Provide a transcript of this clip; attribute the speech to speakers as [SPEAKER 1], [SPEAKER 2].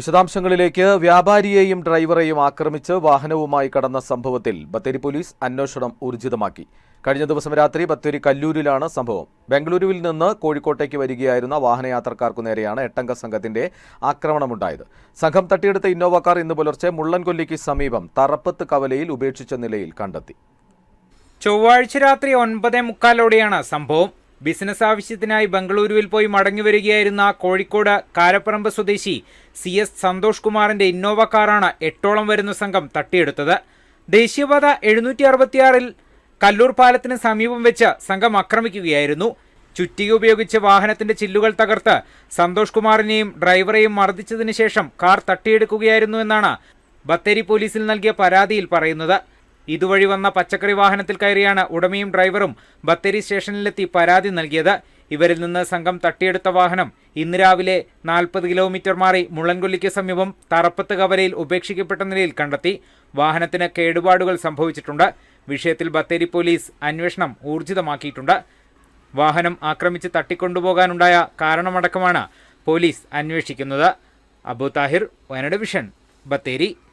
[SPEAKER 1] വിശദാംശങ്ങളിലേക്ക്. വ്യാപാരിയെയും ഡ്രൈവറെയും ആക്രമിച്ച് വാഹനവുമായി കടന്ന സംഭവത്തിൽ ബത്തേരി പോലീസ് അന്വേഷണം ഊർജിതമാക്കി. കഴിഞ്ഞ ദിവസം രാത്രി ബത്തേരി കല്ലൂരിലാണ് സംഭവം. ബംഗളൂരുവിൽ നിന്ന് കോഴിക്കോട്ടേക്ക് വരികയായിരുന്ന വാഹനയാത്രക്കാർക്കു നേരെയാണ് 8 അംഗ സംഘത്തിന്റെ ആക്രമണമുണ്ടായത്. സംഘം തട്ടിയെടുത്ത ഇന്നോവ കാർ ഇന്ന് പുലർച്ചെ മുള്ളൻകൊല്ലിക്ക് സമീപം തറപ്പത്ത് കവലയിൽ ഉപേക്ഷിച്ച നിലയിൽ കണ്ടെത്തി.
[SPEAKER 2] ചൊവ്വാഴ്ച രാത്രി 9:45 സംഭവം. ബിസിനസ് ആവശ്യത്തിനായി ബംഗളൂരുവിൽ പോയി മടങ്ങിവരികയായിരുന്ന കോഴിക്കോട് കാരപ്പറമ്പ് സ്വദേശി CS സന്തോഷ് കുമാറിന്റെ ഇന്നോവ കാറാണ് 8ഓളം വരുന്ന സംഘം തട്ടിയെടുത്തത്. ദേശീയപാത 766-ൽ കല്ലൂർ പാലത്തിന് സമീപം വെച്ച് സംഘം ആക്രമിക്കുകയായിരുന്നു. ചുറ്റിക ഉപയോഗിച്ച് വാഹനത്തിന്റെ ചില്ലുകൾ തകർത്ത് സന്തോഷ് കുമാറിനെയും ഡ്രൈവറെയും മർദ്ദിച്ചതിന് ശേഷം കാർ തട്ടിയെടുക്കുകയായിരുന്നു എന്നാണ് ബത്തേരി പോലീസിൽ നൽകിയ പരാതിയിൽ പറയുന്നത്. ഇതുവഴി വന്ന പച്ചക്കറി വാഹനത്തിൽ കയറിയാണ് ഉടമയും ഡ്രൈവറും ബത്തേരി സ്റ്റേഷനിലെത്തി പരാതി നൽകിയത്. ഇവരിൽ നിന്ന് സംഘം തട്ടിയെടുത്ത വാഹനം ഇന്ന് രാവിലെ 40 കിലോമീറ്റർ മാറി മുള്ളൻകൊല്ലിക്ക് സമീപം തറപ്പത്ത് കവലയിൽ ഉപേക്ഷിക്കപ്പെട്ട നിലയിൽ കണ്ടെത്തി. വാഹനത്തിന് കേടുപാടുകൾ സംഭവിച്ചിട്ടുണ്ട്. വിഷയത്തിൽ ബത്തേരി പോലീസ് അന്വേഷണം ഊർജിതമാക്കിയിട്ടുണ്ട്. വാഹനം ആക്രമിച്ച് തട്ടിക്കൊണ്ടുപോകാനുണ്ടായ കാരണമടക്കമാണ് പോലീസ് അന്വേഷിക്കുന്നത്. അബു താഹിർ, വയനാട് വിഷൻ, ബത്തേരി.